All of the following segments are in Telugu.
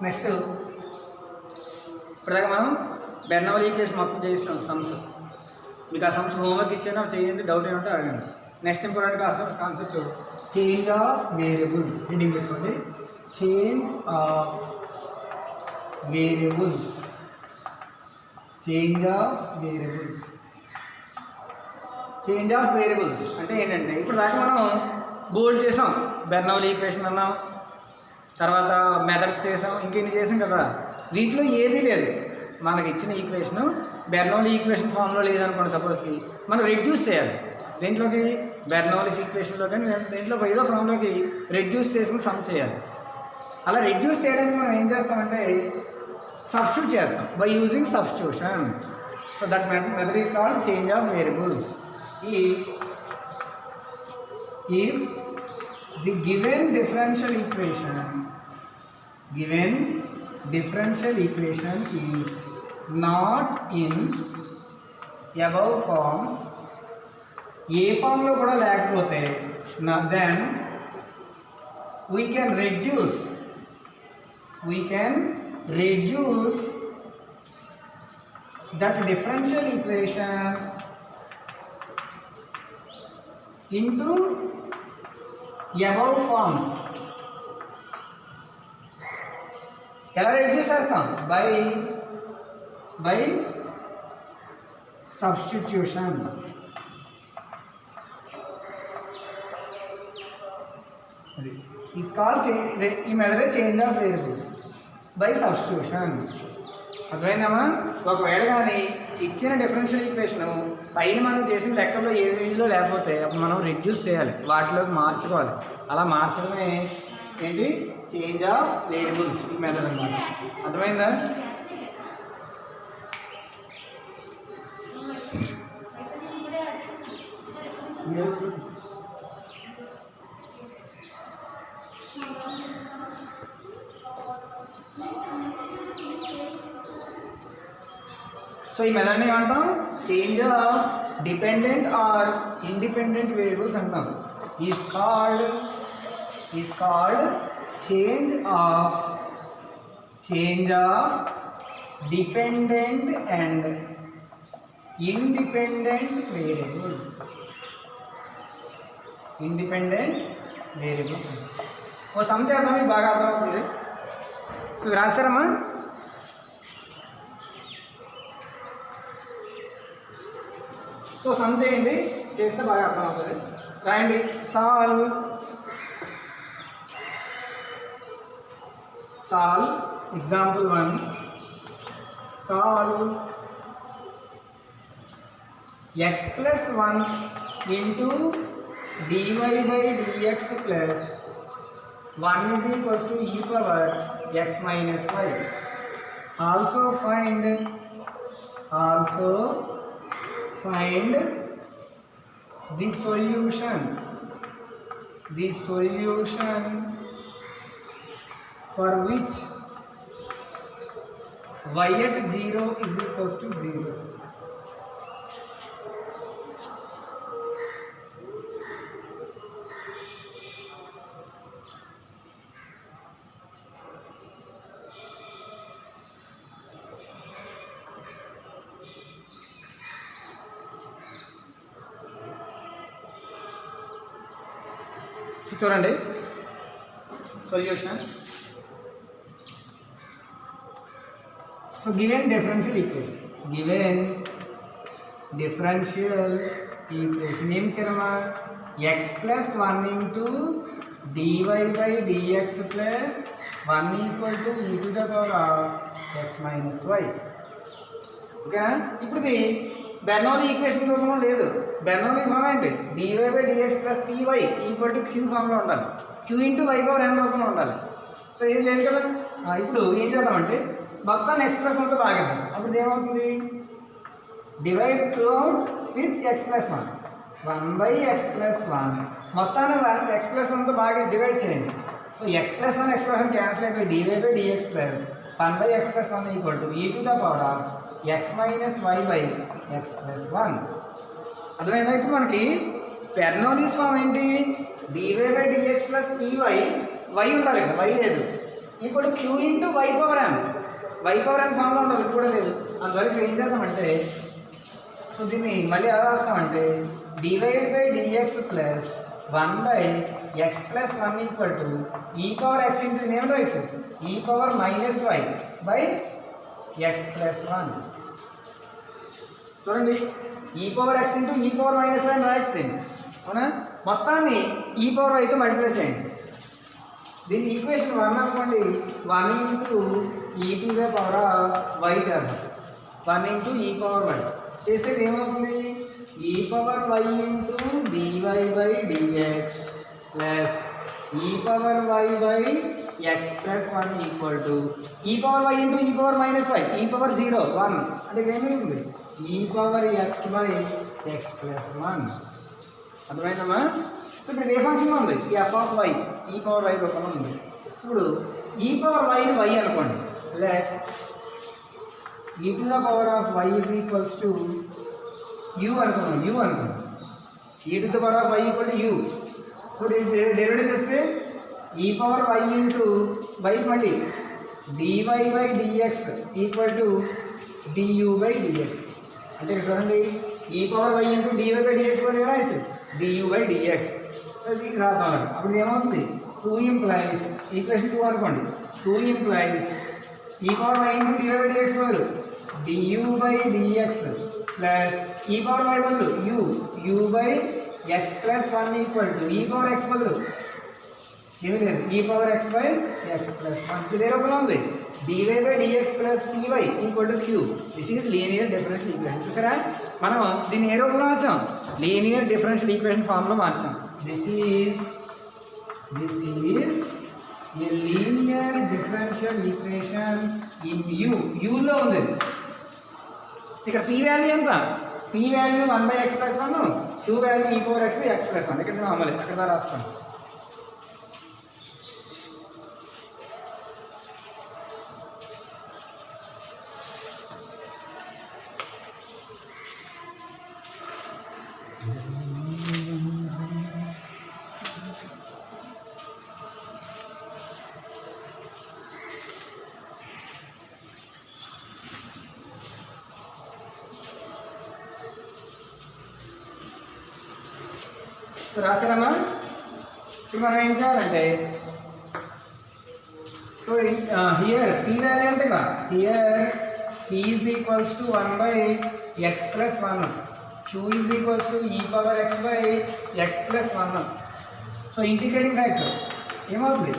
నెక్స్ట్ ఇప్పటిదాకా మనం బెర్నౌలీ ఈక్వేషన్ మొత్తం చేస్తాం సమ్స్. మీకు ఆ సమ్స్ హోంవర్క్ ఇచ్చాను చేయండి, డౌట్ ఏమంటే అడగండి. Next important concept change of variables. Heading పెట్టుకోండి, change of variables. Change of variables. Change of variables అంటే ఏంటంటే ఇప్పుడు దాకా మనం బోల్డ్ చేసాం, బెర్నౌలీ ఈక్వేషన్ అన్నాం, తర్వాత మెథడ్స్ చేసాం, ఇంకెన్ని చేసాం కదా. వీటిలో ఏదీ లేదు మనకి ఇచ్చిన ఈక్వేషను బెర్నౌలీ ఈక్వేషన్ ఫామ్లో లేదనుకోండి సపోజ్కి, మనం రెడ్యూస్ చేయాలి దేంట్లోకి, బెర్నౌలీస్ ఈక్వేషన్లో కానీ దేంట్లో ఏదో ఫామ్లోకి రెడ్యూస్ చేసుకుని సమ్ చేయాలి. అలా రెడ్యూస్ చేయడానికి మనం ఏం చేస్తామంటే సబ్స్టిట్యూట్ చేస్తాం by using substitution. So that method is called change of variables. If the given differential equation is not in above forms, ఏ ఫామ్లో కూడా లేకపోతే then we can reduce that differential equation into above forms. ఎలా రెడ్యూస్ చేస్తాం, బై సబ్స్టిట్యూషన్. ఈస్ కాల్డ్ ఈ method change of variables by substitution. అర్థమైందమ్మా? ఒకవేళ కానీ ఇచ్చిన డిఫరెన్షియల్ ఈక్వేషన్ పైన మనం చేసిన లెక్కలో ఏ రేంజ్లో లేకపోతే అప్పుడు మనం రెడ్యూస్ చేయాలి, వాటిలోకి మార్చుకోవాలి. అలా మార్చడమే ఏంటి, చేంజ్ ఆఫ్ వేరియబుల్స్ ఈ మెథడ్ అన్నమాట. అర్థమైందా? సో ఈ మెథడ్ని ఏమంటాం, change of dependent or independent variables అంటాం. Is called change of dependent and independent variables. ఓ సమ్ చేద్దాం, మీకు బాగా అర్థమవుతుంది. సో రాస్తారమ్మా? సో సమ్ చేయండి, చేస్తే బాగా అర్థమవుతుంది. రాయండి, solve example 1. Solve x plus 1 into dy by dx plus 1 is equals to e power x minus y. Also find the solution for which y at 0 is equals to 0. చూడండి solution. So given differential equation ఏం ఇచ్చారమ్మా, x plus 1 into dy by dx plus 1 equal to e to the power of x minus y. ఓకేనా? ఇప్పుడు ఇది బెర్నౌలీ ఈక్వేషన్ రూపంలో లేదు. బెర్నౌలీ ఫామ్ ఏంటి, dy by dx plus py equal to q ఫామ్లో ఉండాలి, q into y power n రూపంలో ఉండాలి. సో ఇది లేదు కదా. ఇప్పుడు ఏం చేద్దామంటే మొత్తాన్ని ఎక్స్ప్రెస్ మొత్తం భాగిద్దాం. అప్పుడు ఏమవుతుంది, divide throughout with x plus 1, 1 by x plus 1 మొత్తాన్ని x plus 1తో బాగా డివైడ్ చేయండి. So x plus 1 expression cancel అయిపోయి dy by dx plus 1 by x plus 1 equal to e to the power of x minus y by x plus 1. అర్థమైందా? ఇప్పుడు మనకి బెర్నౌలీస్ ఫామ్ ఏంటి, dy by dx plus py, y ఉండాలి కదా, y లేదు. Equal Q into Y power N ఫామ్లో ఉండాలి, ఇది కూడా లేదు. అందువరకు ఏం చేద్దామంటే సో దీన్ని మళ్ళీ ఎలా రాస్తామంటే divide by dx plus 1/x+1 equal to ఈ పవర్ ఎక్స్ ఇంటూ దీన్ని ఏమి రాయొచ్చు ఈ power minus why by x+1. చూడండి e power X into E power minus why అని రాయిస్తే అవునా, మొత్తాన్ని ఈ పవర్ వైతో మల్టిప్లై చేయండి. దీని ఈక్వేషన్ 1 అనుకోండి, 1 ఇంటూ ఈ టు ద పవర్ వై చేద్దాం, 1 ఇంటూ ఈ పవర్ వై చేస్తే ఏమవుతుంది E power why into DY by dx plus ఈ power Y by x+1 equal to ఈ power why into E power minus Y ఈ పవర్ 0 1 అంటే ఏమైంది ఈ పవర్ x బై x+1. అర్థమైందమ్మా? సో ఇప్పుడు ఏ ఫంక్షన్ ఉంది ఈ ఎఫ్ ఆఫ్ వై ఈ పవర్ వై రూపంలో ఉంది. ఇప్పుడు ఈ పవర్ వైని వై అనుకోండి, let e to the power of y is equals to u అనుకున్నాం, e to the power of y equal to u. ఇప్పుడు డెరివేటివ్ చేస్తే e power why into y మళ్ళీ dy by dx equal to du by dx. అంటే చూడండి e power why into DY by dx కూడా రాయచ్చు డియూ బై డిఎక్స్. సో ఇది రాద్దాం. అప్పుడు ఏమవుతుంది 2 ఇంప్లైస్ ఈక్వేషన్ 2 అనుకోండి, 2 implies e power why into DY by dx బదులు డియూ బై డిఎక్స్ ప్లస్ ఈ పవర్ వై బదులు u by x+1 equal to ఈ పవర్ ఎక్స్ బదులు ఏమి లేదు ఈ పవర్ x బై x+1. ఇదే రూపంలో ఉంది dy by dx plus py equal to q. This is linear differential equation. చూసారా మనం దీన్ని ఏ రూపంలో మార్చాం లీనియర్ డిఫరెన్షియల్ ఈక్వేషన్ ఫామ్లో మార్చాం. This is a linear differential equation in యూలో ఉంది. ఇక్కడ పీ వాల్యూ ఎంత p value 1/x+1 q value e power x by x+1. ఇక్కడ అమలు అక్కడ రాసుకోండి. సో రాస్తారమ్మా? ఇప్పుడు మనం ఏం చేయాలంటే సో హియర్ పీ వాల్యూ అంటే here p is equals to 1/x+1 q is equals to ఈ power x by x+1. So integrating factor ఏమవుతుంది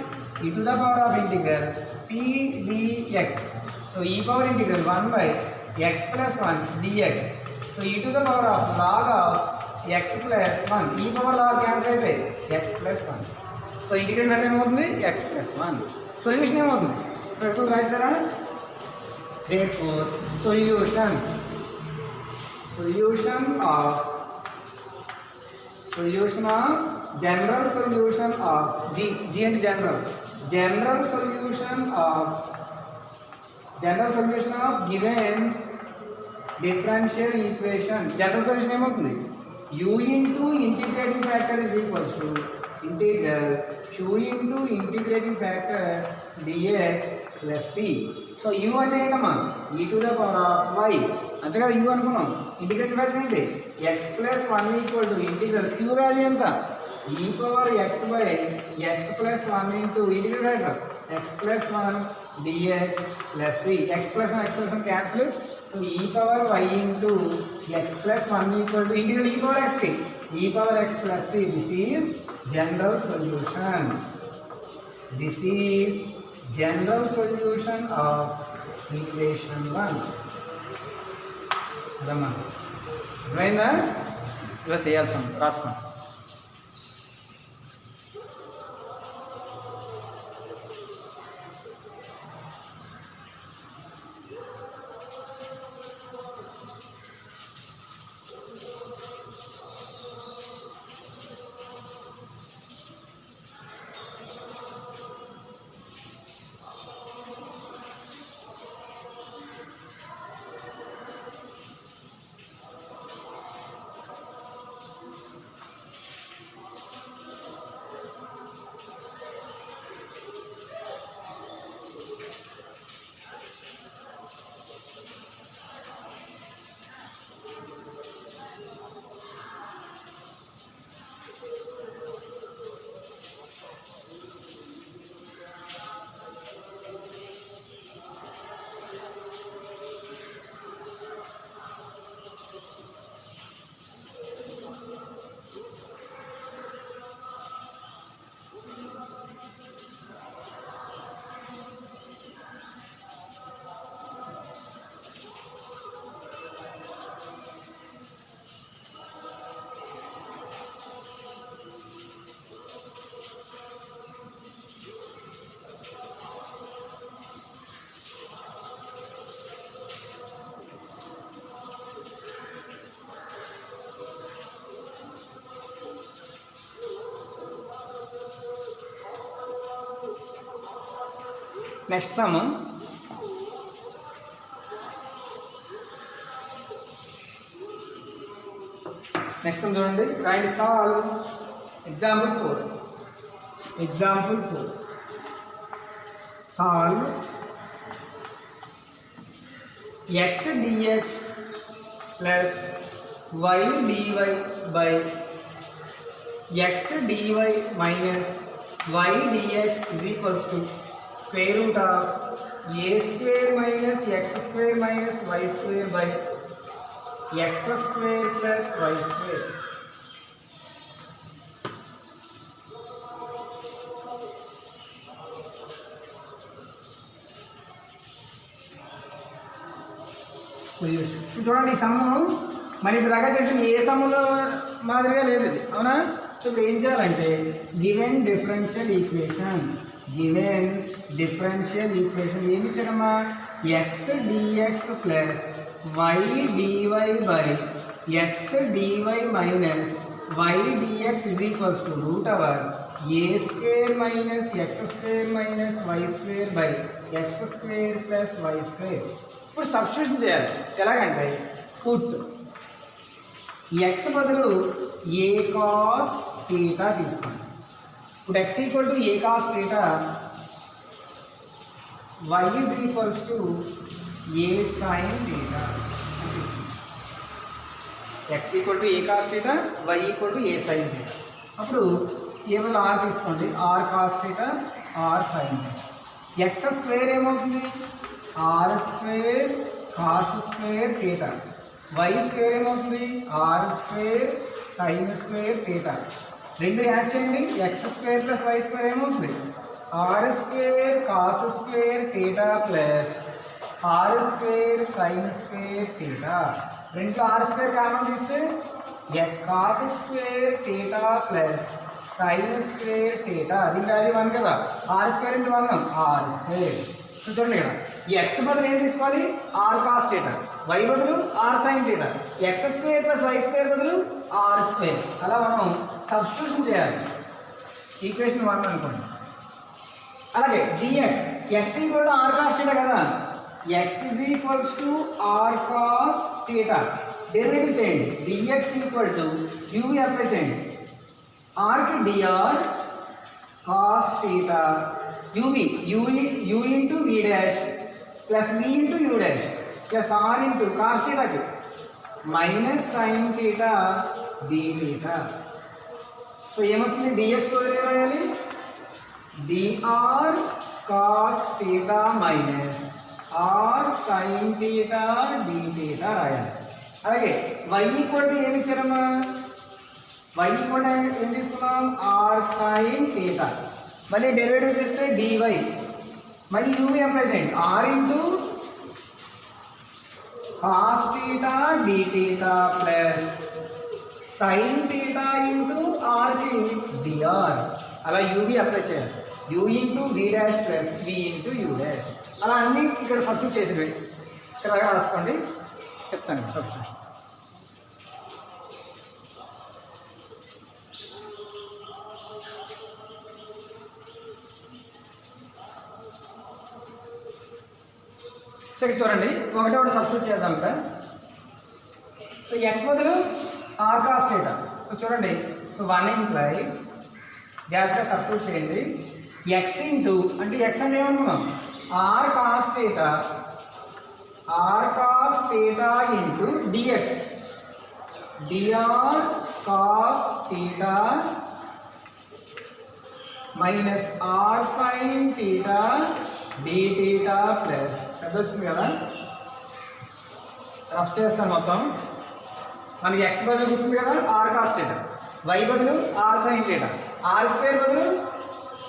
e to the power of integral p dx. So e power integral 1/x+1 dx. So e to the power of log of x+1 e power log cancel అయితే x+1. సో ఇంటిగ్రేట్ అంటే ఏమవుతుంది x+1. సొల్యూషన్ ఏమవుతుంది ఇప్పుడు రాస్తారా? therefore solution of general solution of G and general solution of given differential equation. General solution ఏమవుతుంది u into integrating factor is equals to integral q into integrating factor dx plus c. So u అంటే ఏంటమ్మా e to the power of y అంతే కదా u అనుకున్నాం. ఇంటిగ్రేటింగ్ ఫ్యాక్టర్ ఏంటి x+1 equal to integral q value ఎంత e power x by x+1 into integrating factor x+1 dx plus c. x+1 cancel. So e power y into x+1 equal to integral e power x కి e power x plus c. This is general solution. General solution of equation 1. Rama. Right now, let's say also Rasma. Next sum చూడండి. Right solve example 4 solve x dx plus y dy by x dy minus y dx is equals to square root of a square minus x square minus y square by x square plus y square. చూడండి ఈ సమ్ము మరి ఇప్పుడు దాకా చేసిన ఏ సమ్ములో మాదిరిగా లేదు ఇది, అవునా? సో ఇప్పుడు ఏం చేయాలంటే గివెన్ డిఫరెన్షియల్ ఈక్వేషన్ ఏమి ఇచ్చారమ్మా? X dx plus y dy by x dy minus y dx is equals to root over a square minus x square minus y square by x square plus y square. ఇప్పుడు సబ్స్టిట్యూషన్ చేయాలి. ఎలాగంటే పుట్ ఎక్స్ బదులు ఏ కాస్ థీటా తీసుకోండి. ఇప్పుడు x equal to a cos theta, y is equals to a sin theta. X equal to a cos theta, y equal to a sin theta. అప్పుడు ఏమైనా ఆర్ తీసుకోండి, r cos theta, r sign theta. X square ఏమవుతుంది? R square cos square theta. Y square ఏమవుతుంది? R square sign square theta. రెండు యాడ్ చేయండి, x square plus y square ఏమవుతుంది? R square cos square theta plus r square sign square theta. రెండు ఆర్ స్క్వేర్ కామన్ తీస్తే cos square theta plus sine square theta. దీని వాల్యూ 1 కదా, r square into 1 r square. చూడండి ఇక్కడ ఈ ఎక్స్ బదులు ఏం తీసుకోవాలి? ఆర్ కాస్ థీటా, వై బదులు r sign theta, x square plus y square బదులు ఆర్ స్క్వేర్. అలా మనం సబ్స్టిట్యూషన్ చేయాలి. ఈక్వేషన్ 1 అనుకోండి. అలాగే dx, x equal to r cos theta కదా, x is equals to r cos theta. Derivative చేయండి. Dx equal to uv apply చేయండి. ఆర్కి dr cos theta, uv u into v dash plus v into u dash plus r into cos థీటాకి minus sin theta d theta. So ఏమొచ్చింది? డిఎక్స్ వదిలే రాయాలి, dr cos theta minus r sign theta d theta రాయాలి. అలాగే వై ఈక్వల్ టు ఏమి ఇచ్చారమ్మా? వై ఈక్వల్ టు ఏం తీసుకున్నాం? R sign theta. మళ్ళీ డెరివేటివ్ చేస్తే డివై, మళ్ళీ యూవి అప్లై చేయండి. R into cos theta d theta plus sin theta into ఆర్కి డిఆర్. అలా యూవి అప్లై చేయాలి. U into v dash plus v into u dash. అలా అన్నీ ఇక్కడ సబ్స్టిట్యూట్ చేసినవి ఇక్కడ రాసుకోండి, చెప్తాను సబ్స్టిట్యూషన్. సో ఇక్కడ చూడండి, ఒకటి సబ్స్టిట్యూట్ చేద్దాం ఇక్కడ. సో ఎక్స్ బదులు ఆర్ కాస్ థీటా. సో చూడండి, సో 1 ఇంప్లైస్ జాగ్రత్తగా సబ్స్టిట్యూట్ చేయండి. ఎక్స్ ఇంటూ అంటే ఎక్స్ అంటే ఏమనుకున్నాం? R cos theta into dx, dr cos theta minus r sign theta d theta plus వస్తుంది కదా. రఫ్ చేస్తాను మొత్తం. మనకి ఎక్స్ బదులు గుర్తుంది కదా, ఆర్ కాస్ థీటా, వై బదులు r sign theta, r square బదులు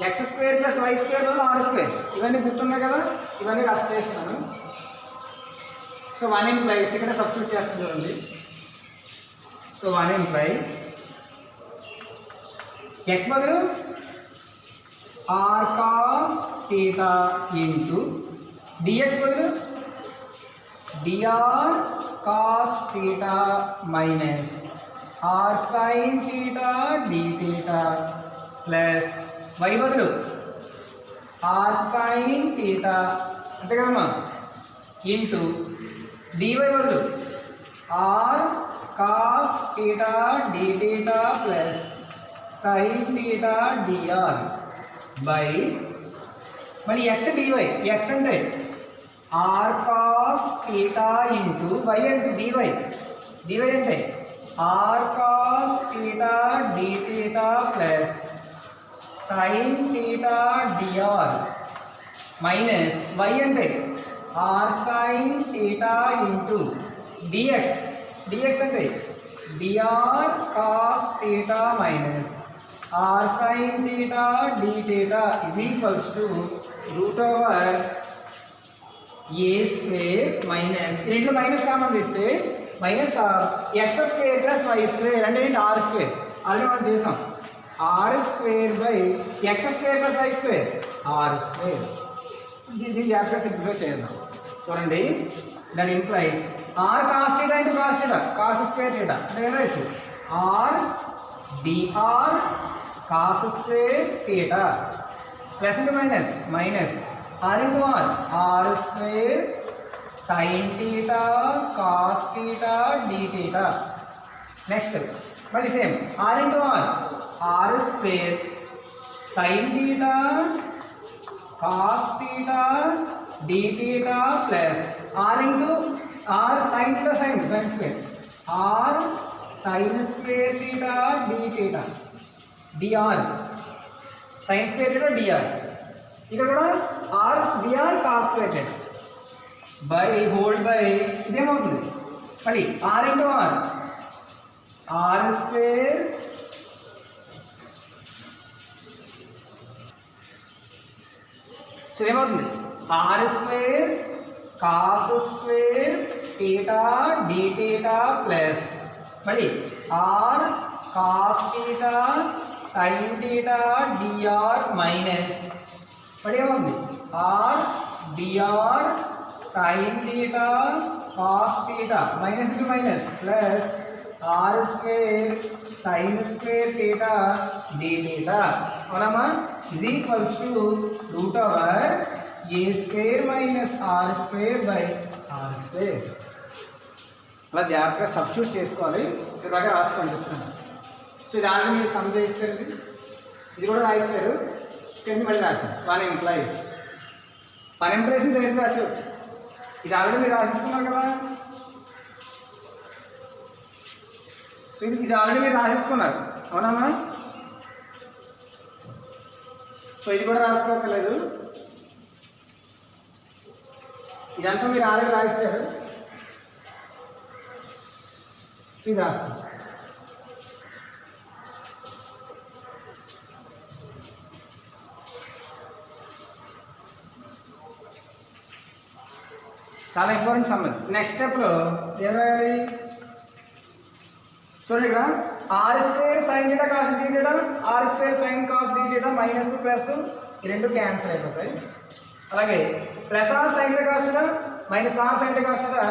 x square plus y square బదులు ఆర్ స్క్వేర్. ఇవన్నీ గుర్తున్నాయి కదా, ఇవన్నీ రఫ్ చేస్తున్నాను. సో 1 ఇంప్లైస్ ఇక్కడ సబ్స్టిట్యూట్ చేస్తాను చూడండి. సో 1 ఇంప్లైస్ ఎక్స్ బదులు r cos theta into dx బదులు dr cos theta minus r sign theta d theta plus y బదులు ఆర్ సైన్ థీటా అంతే కదమ్మా ఇంటూ డివై బదులు r cos theta d theta plus sin theta dr by మళ్ళీ ఎక్స్ డివై ఎక్స్ అంటే r cos theta into y అంటే డివై డివై అంటే r cos theta d theta plus sin theta dr minus why అంటే r sign theta into dx dx అంటే dr cos theta minus r sign theta d theta is equals to root over a square minus దీంట్లో మైనస్ కామన్ తీస్తే minus x square plus y square అంటే ఏంటి ఆర్ స్క్వేర్ ఆల్రెడీ మనం చేసాం r square by x square plus y square r square దీన్ని జాగ్రత్తగా సింప్లిఫై చేద్దాం చూడండి దాని implies r cos theta into cos theta cos square theta అంటే ఏమైతే are dr cos square theta plus into minus minus r into r square sin theta cos theta d theta next మళ్ళీ same r into r square sin theta cos theta d theta plus r into r sign theta sin sin square r sin square theta d theta dr sin square theta dr ఇక్కడ కూడా r dr cos square theta by hold by ఇదేమవుతుంది మళ్ళీ r into r square so ఏమవుతుంది r square cos square theta d theta plus మళ్ళీ r cos theta sin theta dr minus మళ్ళీ ఏమవుతుంది r dr sin theta cos theta minus into minus plus r square sign square theta d theta అవునమ్మా is equals to root over a square minus r square by r square అలా జాగ్రత్తగా సబ్స్టిట్యూట్ చేసుకోవాలి ఇలాగా రాసుకోండి చెప్తున్నాను సో ఇది ఆల్రెడీ మీరు సమ్ చేస్తారు ఇది కూడా రాయిస్తారు కింద మళ్ళీ రాశారు వన్ ఎంప్లాయీస్ దేనికి రాసేవచ్చు ఇది ఆల్రెడీ మీరు రాసేసుకున్నారు కదా సో ఇది ఆల్రెడీ మీరు రాసేసుకున్నారు అవునమ్మా సో ఇది కూడా రాసుకోవట్లేదు ఇదంతా మీరు ఆల్రెడీ రాయిస్తారు ఇది రాసుకోండి చాలా ఇంపార్టెంట్ సమ్మర్ నెక్స్ట్ స్టెప్లో ఏం రాయాలి చూడండి ఇక్కడ r square sin theta cos d theta r square sin cos d theta minus plus ఈ రెండు క్యాన్సిల్ అయిపోతాయి అలాగే plus r sign theta cos theta minus r sign theta cos theta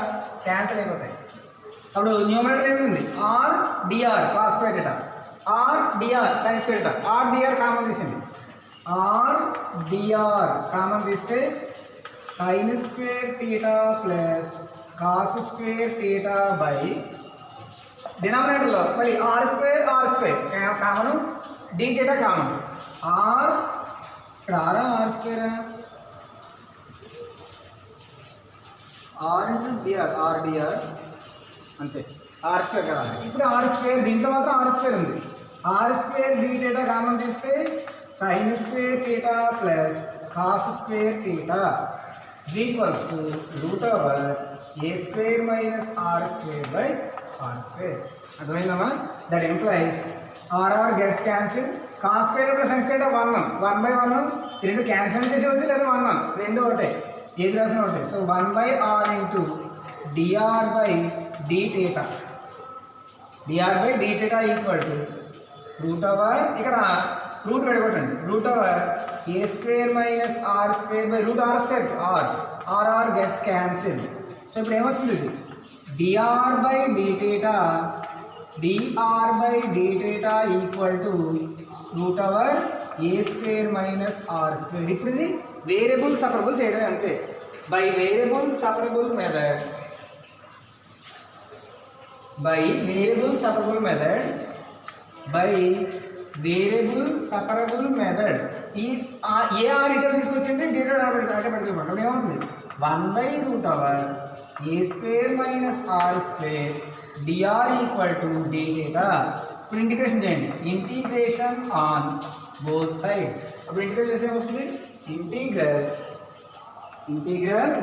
cancel అయిపోతాయి అప్పుడు న్యూమరేటర్ ఏమింది r dr cos square theta r dr sin square theta r dr common తీసింది ఆర్ డిఆర్ కామన్ తీస్తే sin square theta plus cos square theta by డినామినేటర్లో మళ్ళీ are square common d theta common r ఇక్కడ ఆర్ స్క్వేరా r into dr r dr అంతే ఆర్ స్క్వేర్ కదా ఇప్పుడు ఆర్ స్క్వేర్ దీంట్లో మాత్రం ఆర్ స్క్వేర్ ఉంది r square d theta common తీస్తే sin square theta plus cos square theta is equals to root over a square minus r square by r square. అర్థమైందమ్మా that implies r gets cancel cos square plus sine square 1/1 రెండు క్యాన్సిల్ చేసేవచ్చు లేదా 1 రెండు ఒకటే ఏది రాసిన ఒకటే so 1/r into dr by d theta equal to root over ఇక్కడ రూట్ పెట్టుకోండి root over a square minus r square by root r square r gets cancel so ఇప్పుడు ఏమవుతుంది ఇది dr by d theta equal to root over a square minus r square. ఇప్పుడు ఇది వేరియబుల్ సపరబుల్ చేయడం అంతే. By variable separable method by variable separable method ఈ ఏ ఆర్ ఇటర్ తీసుకొచ్చింది డీటెయిల్ ఆటోమేటిక్గా అప్పుడు ఏమవుతుంది 1/√a square minus r square dr equal to d theta. ఇప్పుడు ఇంటిగ్రేషన్ చేయండి. Integration on both sides. అప్పుడు ఇంటిగ్రేట్ చేస్తే ఏమొస్తుంది integral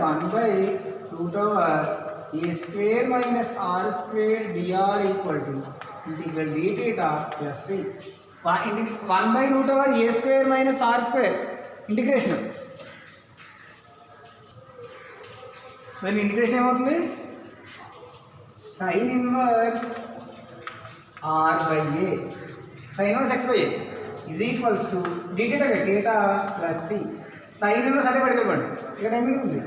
1/√a square minus r square dr equal to integral d theta plus c. 1/√a square minus r square integration. So ఈ ఇంటిగ్రేషన్ ఏమవుతుంది sine inverse r by a sine inverse x by a is equals to d theta theta plus c. Sine inverse అదే పట్టుకోండి. ఇక్కడ ఏమి ఉంది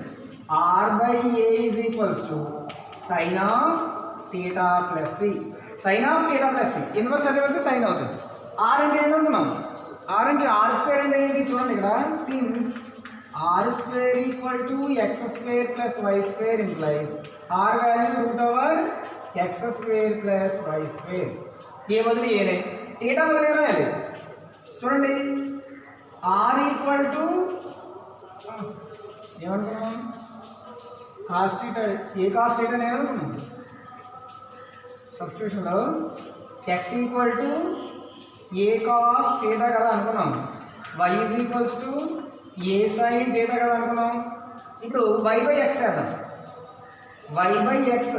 r by a is equals to sin of theta plus c. Sin of theta plus c inverse అదే వెళ్తే సైన్ అవుతుంది. ఆర్ అంటే ఏంటనుకున్నాం ఆర్ అంటే ఆర్ స్క్వేర్ అంటే ఏంటి చూడండి ఇక్కడ since r square equal to x square plus y square implies r value √x square plus y square. A బదులు ఏలే థీటా బదులు రాయాలి. చూడండి ఆర్ ఈక్వల్ టు ఏమనుకున్నాం cos theta. A cos theta నేను అనుకున్నాం సబ్స్టిట్యూషన్లో x equal to a cos theta కదా అనుకున్నాం. Y is equals to a sin theta కదా అనుకున్నాం. ఇప్పుడు వై బై ఎక్స్ చేద్దాం. వై బై ఎక్స్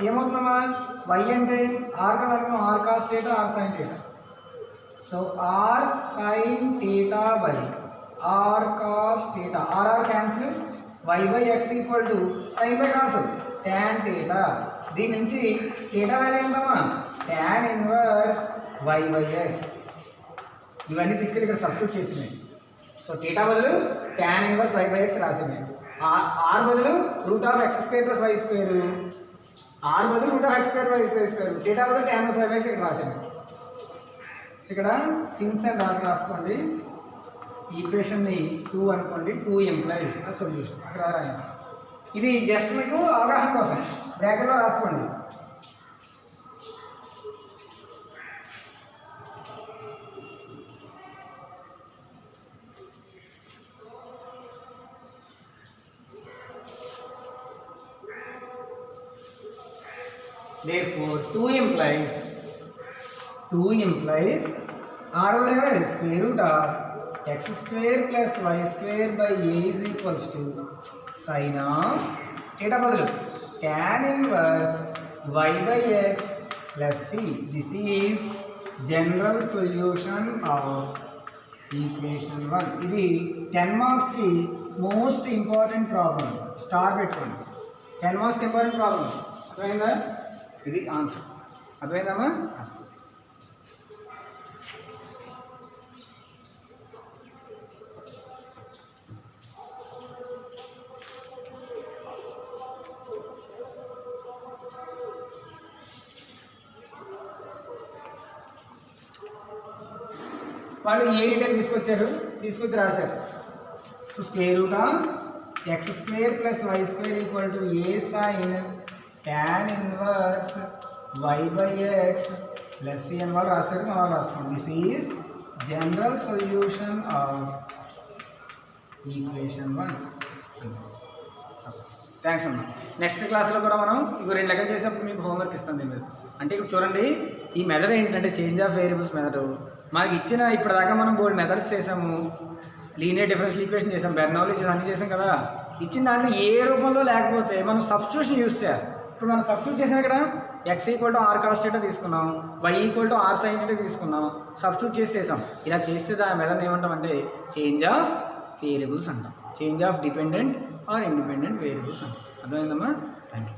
ఏమవుతుందమ్మా వై అంటే ఆర్ కదా అనుకున్నాం. R cos theta r sign theta. So r sign theta by r cos theta r r cancel. Y by x equal to sin by cos tan theta. దీని నుంచి థీటా వాల్యూ ఏంటమ్మా tan inverse y by x. ఇవన్నీ తీసుకెళ్ళి ఇక్కడ సబ్స్టిట్యూట్ చేసినాయి. సో థీటా బదులు tan inverse y by x రాసినాయి. ఆర్ బదులు √x square plus y square. R బదులు √x square y square. Theta బదులు tan inverse y by x ఇక్కడ రాసినాయి. ఇక్కడ సిన్స్ అని రాసుకోండి. ఈక్వేషన్ని 2 అనుకోండి. 2 ఇంప్లైస్ సొల్యూషన్ అక్కడ రాయండి. ఇది జస్ట్ మీకు అవగాహన కోసం బ్రాకెట్లో రాసుకోండి. Therefore 2 implies r whatever square root of x square plus y square by a is equals to sin of theta బదులు tan inverse y by x plus c. This is general solution of equation 1. ఇది 10 marks కి మోస్ట్ ఇంపార్టెంట్ ప్రాబ్లం. స్టార్ పెట్టుకోండి. 10 marks కి ఇంపార్టెంట్ ప్రాబ్లం. అర్థమైందా? ఇది ఆన్సర్. అర్థమైందమ్మా? వాళ్ళు ఏ రిటర్న్ తీసుకొచ్చి రాశారు. So square root of x square plus y square equal to a sine tan inverse y by x plus c అని వాళ్ళు రాశారు. మనం రాసుకోండి. This is general solution of equation 1. Thanks అమ్మా. నెక్స్ట్ క్లాస్లో కూడా మనం ఇవి 2 లెక్కలు చేసినప్పుడు మీకు హోంవర్క్ ఇస్తాను దీని మీద. అంటే ఇప్పుడు చూడండి ఈ మెథడ్ ఏంటంటే చేంజ్ ఆఫ్ వేరియబుల్స్ మెథడ్. మనకి ఇచ్చిన ఇప్పటిదాకా మనం బోల్డ్ మెథడ్స్ చేసాము. లీనియర్ డిఫరెన్షియల్ ఈక్వేషన్ చేసాం, బెర్నౌలీ అన్నీ చేసాం కదా. ఇచ్చిన దాంట్లో ఏ రూపంలో లేకపోతే మనం సబ్స్టిట్యూషన్ యూజ్ చేయాలి. ఇప్పుడు మనం సబ్స్టిట్యూట్ చేసాం ఇక్కడ x equal to r cos theta తీసుకున్నాం, y equal to r sign theta తీసుకున్నాం, సబ్స్టిట్యూట్ చేసేసాం. ఇలా చేస్తే దాని మెథడ్ ఏమంటామంటే చేంజ్ ఆఫ్ వేరియబుల్స్ అంటాం. Change of dependent or independent variables అంటాం. అర్థమైందమ్మా? Thank you.